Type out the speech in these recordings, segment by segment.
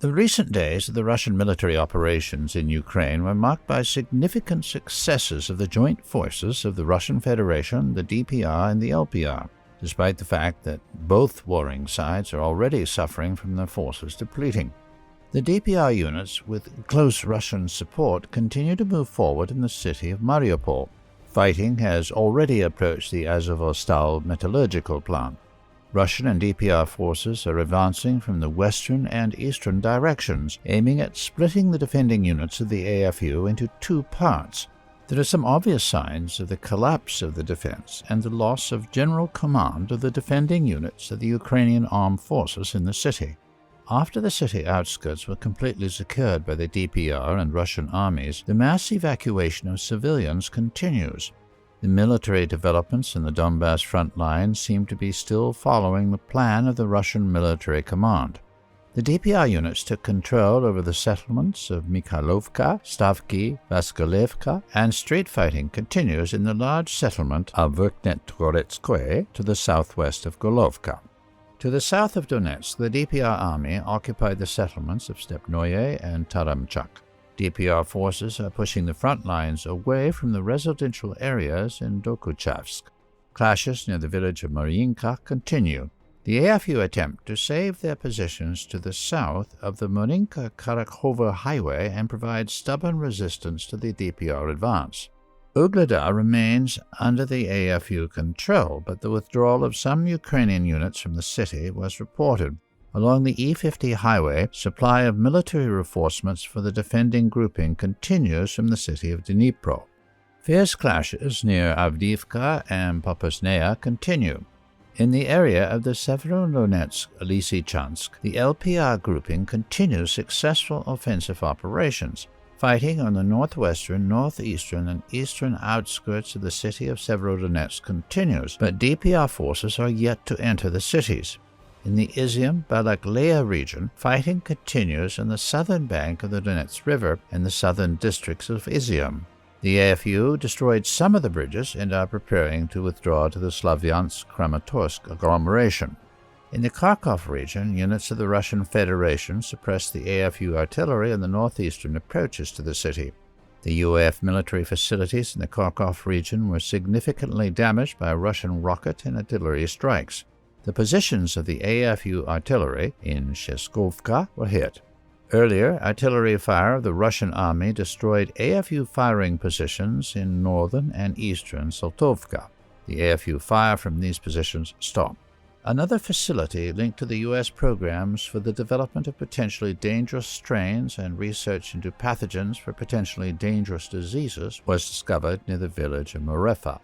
The recent days of the Russian military operations in Ukraine were marked by significant successes of the joint forces of the Russian Federation, the DPR, and the LPR, despite the fact that both warring sides are already suffering from their forces depleting. The DPR units, with close Russian support, continue to move forward in the city of Mariupol. Fighting has already approached the Azovstal metallurgical plant. Russian and DPR forces are advancing from the western and eastern directions, aiming at splitting the defending units of the AFU into two parts. There are some obvious signs of the collapse of the defense and the loss of general command of the defending units of the Ukrainian armed forces in the city. After the city outskirts were completely secured by the DPR and Russian armies, the mass evacuation of civilians continues. The military developments in the Donbass front line seem to be still following the plan of the Russian military command. The DPR units took control over the settlements of Mikhailovka, Stavki, Vassilevka, and street fighting continues in the large settlement of Verkhnetgoretskoye to the southwest of Golovka. To the south of Donetsk, the DPR army occupied the settlements of Stepnoye and Taramchak. DPR forces are pushing the front lines away from the residential areas in Dokuchavsk. Clashes near the village of Mariinka continue. The AFU attempt to save their positions to the south of the Mariinka-Karakhova highway and provide stubborn resistance to the DPR advance. Ugledar remains under the AFU control, but the withdrawal of some Ukrainian units from the city was reported. Along the E50 highway, supply of military reinforcements for the defending grouping continues from the city of Dnipro. Fierce clashes near Avdiivka and Popasnaya continue. In the area of the Severodonetsk-Lysychansk, the LPR grouping continues successful offensive operations. Fighting on the northwestern, northeastern, and eastern outskirts of the city of Severodonetsk continues, but DPR forces are yet to enter the cities. In the Izium-Balakleya region, fighting continues on the southern bank of the Donetsk River and the southern districts of Izium. The AFU destroyed some of the bridges and are preparing to withdraw to the Slavyansk-Kramatorsk agglomeration. In the Kharkov region, units of the Russian Federation suppressed the AFU artillery on the northeastern approaches to the city. The UAF military facilities in the Kharkov region were significantly damaged by Russian rocket and artillery strikes. The positions of the AFU artillery in Sheskovka were hit. Earlier, artillery fire of the Russian army destroyed AFU firing positions in northern and eastern Saltovka. The AFU fire from these positions stopped. Another facility linked to the U.S. programs for the development of potentially dangerous strains and research into pathogens for potentially dangerous diseases was discovered near the village of Morefa.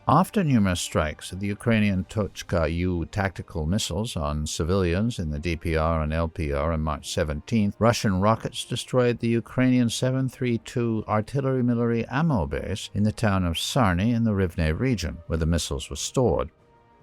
After numerous strikes of the Ukrainian Tochka-U tactical missiles on civilians in the DPR and LPR on March 17th, Russian rockets destroyed the Ukrainian 732 artillery ammo base in the town of Sarny in the Rivne region, where the missiles were stored.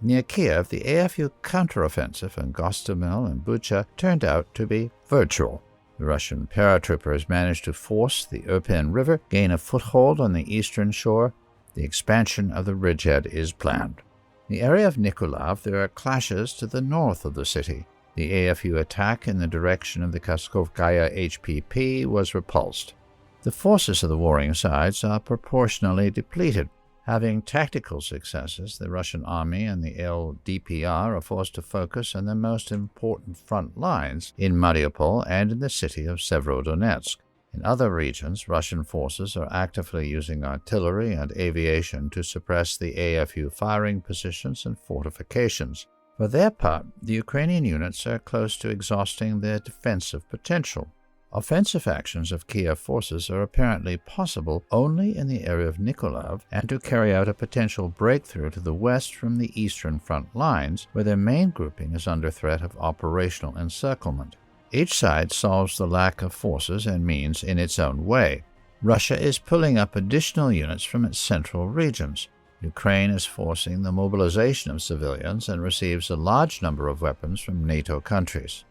Near Kiev, the AFU counteroffensive in Gostomel and Bucha turned out to be virtual. The Russian paratroopers managed to force the Irpin River, gain a foothold on the eastern shore. The expansion of the bridgehead is planned. In the area of Nikolaev, there are clashes to the north of the city. The AFU attack in the direction of the Kaskovkaya HPP was repulsed. The forces of the warring sides are proportionally depleted. Having tactical successes, the Russian army and the LDPR are forced to focus on their most important front lines in Mariupol and in the city of Severodonetsk. In other regions, Russian forces are actively using artillery and aviation to suppress the AFU firing positions and fortifications. For their part, the Ukrainian units are close to exhausting their defensive potential. Offensive actions of Kiev forces are apparently possible only in the area of Nikolaev and to carry out a potential breakthrough to the west from the eastern front lines, where their main grouping is under threat of operational encirclement. Each side solves the lack of forces and means in its own way. Russia is pulling up additional units from its central regions. Ukraine is forcing the mobilization of civilians and receives a large number of weapons from NATO countries.